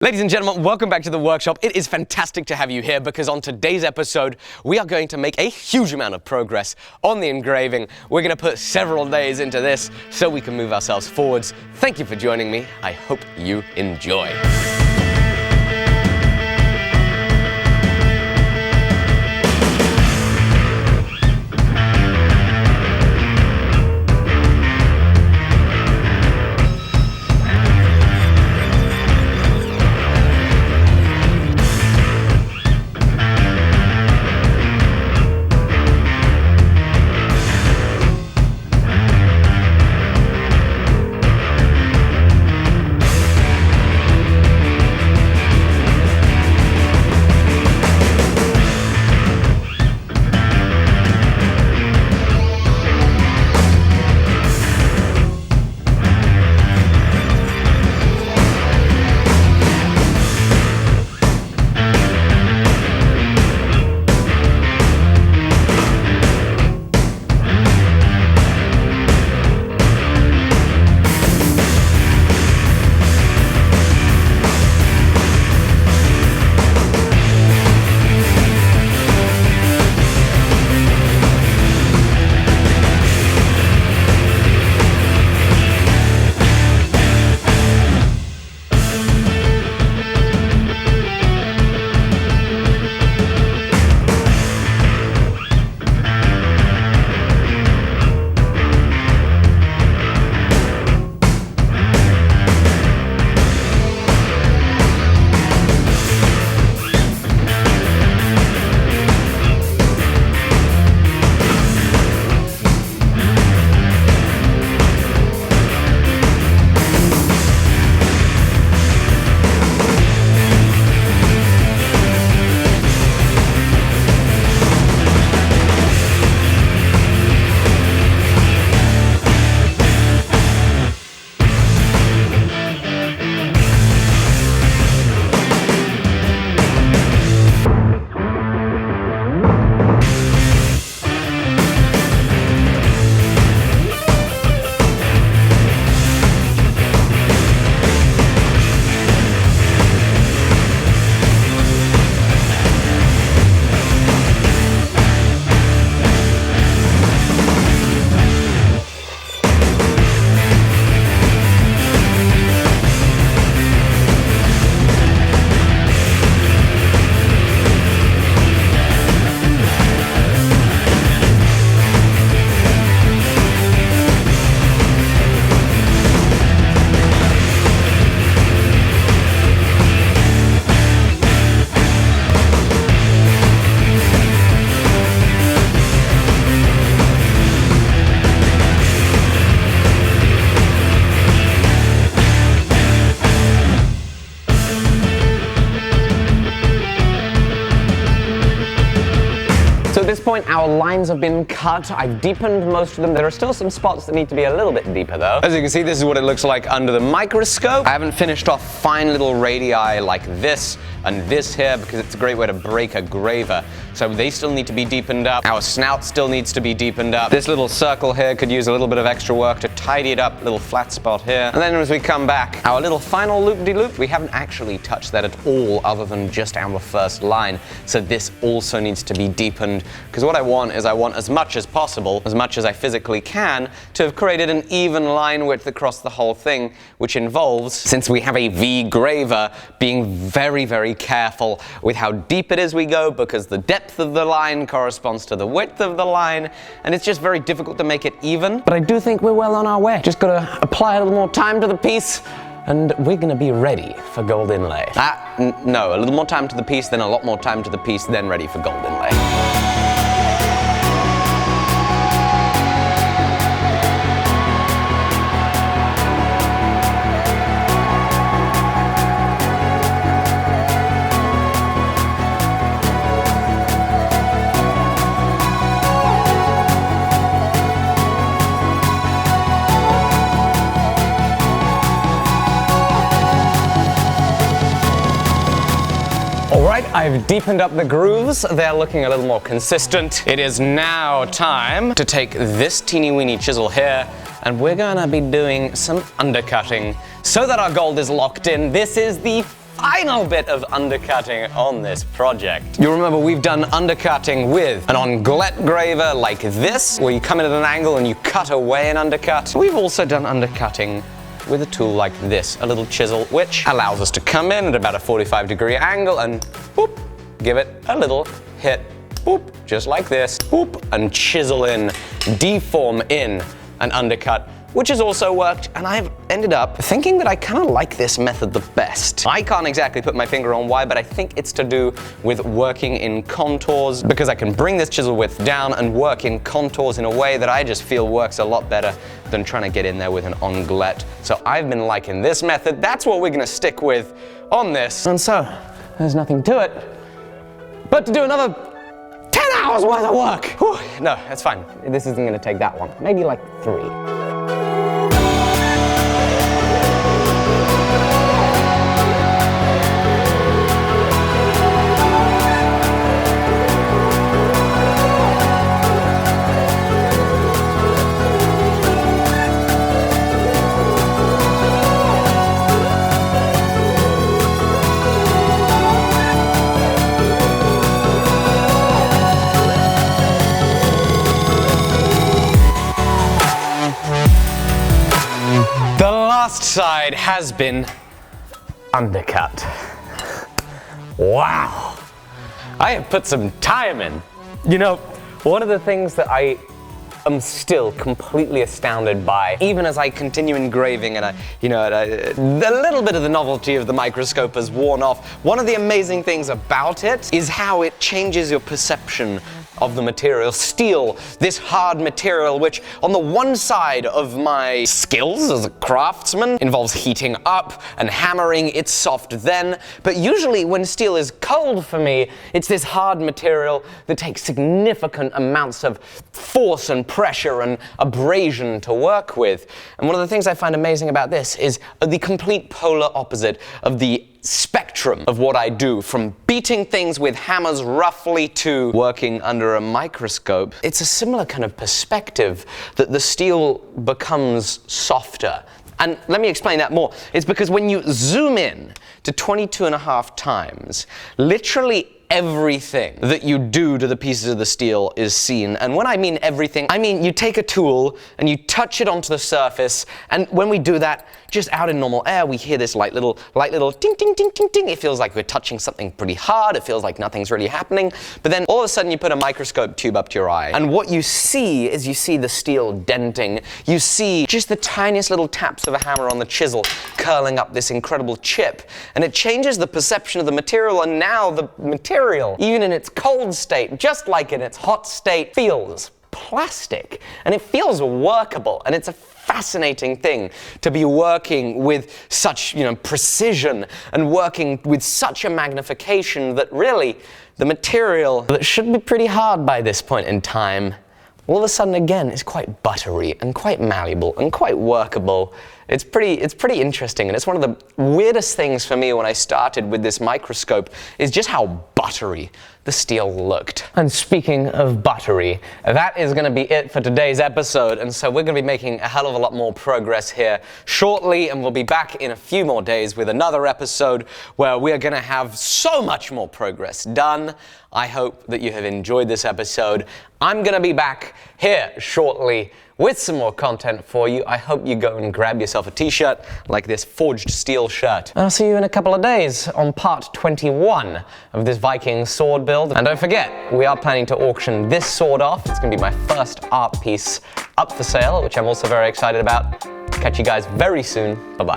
Ladies and gentlemen, welcome back to the workshop. It is fantastic to have you here because on today's episode, we are going to make a huge amount of progress on the engraving. We're going to put several days into this so we can move ourselves forwards. Thank you for joining me. I hope you enjoy. So at this point, our lines have been cut. I've deepened most of them. There are still some spots that need to be a little bit deeper though. As you can see, this is what it looks like under the microscope. I haven't finished off fine little radii like this and this here because it's a great way to break a graver. So they still need to be deepened up. Our snout still needs to be deepened up. This little circle here could use a little bit of extra work to tidy it up, little flat spot here. And then as we come back, our little final loop-de-loop, we haven't actually touched that at all other than just our first line. So this also needs to be deepened because what I want is I want as much as possible, as much as I physically can, to have created an even line width across the whole thing, which involves, since we have a V graver, being very, very careful with how deep it is we go because the depth of the line corresponds to the width of the line, and it's just very difficult to make it even. But I do think we're well on our way. Just gotta apply a little more time to the piece, and we're gonna be ready for gold inlay. No, a little more time to the piece, then a lot more time to the piece, then ready for gold inlay. I've deepened up the grooves. They're looking a little more consistent. It is now time to take this teeny weeny chisel here, and we're gonna be doing some undercutting so that our gold is locked in. This is the final bit of undercutting on this project. You'll remember we've done undercutting with an onglette graver like this, where you come in at an angle and you cut away an undercut. We've also done undercutting with a tool like this, a little chisel, which allows us to come in at about a 45-degree angle and boop, give it a little hit, boop, just like this, boop, and chisel in, deform in an undercut, which has also worked, and I've ended up thinking that I kind of like this method the best. I can't exactly put my finger on why, but I think it's to do with working in contours, because I can bring this chisel width down and work in contours in a way that I just feel works a lot better than trying to get in there with an onglette. So I've been liking this method. That's what we're gonna stick with on this. And so, there's nothing to it but to do another 10 hours worth of work. Whew. No, that's fine. This isn't gonna take that long. Maybe like 3. Side has been undercut. Wow, I have put some time in. You know, one of the things that I am still completely astounded by, even as I continue engraving and a little bit of the novelty of the microscope has worn off, one of the amazing things about it is how it changes your perception of the material. Steel, this hard material, which on the one side of my skills as a craftsman involves heating up and hammering, it's soft then, but usually when steel is cold for me, it's this hard material that takes significant amounts of force and pressure and abrasion to work with. And one of the things I find amazing about this is the complete polar opposite of the spectrum of what I do, from beating things with hammers roughly to working under a microscope. It's a similar kind of perspective that the steel becomes softer. And let me explain that more. It's because when you zoom in to 22.5 times, literally everything that you do to the pieces of the steel is seen. And when I mean everything, I mean you take a tool and you touch it onto the surface, and when we do that, just out in normal air, we hear this light little ting, ting, ting, ting, ting. It feels like we're touching something pretty hard. It feels like nothing's really happening. But then all of a sudden you put a microscope tube up to your eye, and what you see is you see the steel denting. You see just the tiniest little taps of a hammer on the chisel curling up this incredible chip. And it changes the perception of the material, and now the material, even in its cold state, just like in its hot state, feels plastic, and it feels workable, and it's a fascinating thing to be working with such, precision and working with such a magnification that really the material that should be pretty hard by this point in time, all of a sudden again is quite buttery and quite malleable and quite workable. It's pretty interesting, and it's one of the weirdest things for me when I started with this microscope is just how buttery the steel looked. And speaking of buttery, that is going to be it for today's episode, and so we're going to be making a hell of a lot more progress here shortly, and we'll be back in a few more days with another episode where we are going to have so much more progress done. I hope that you have enjoyed this episode. I'm going to be back here shortly with some more content for you. I hope you go and grab yourself a t-shirt like this forged steel shirt. I'll see you in a couple of days on part 21 of this Viking sword build. And don't forget, we are planning to auction this sword off. It's going to be my first art piece up for sale, which I'm also very excited about. Catch you guys very soon. Bye-bye.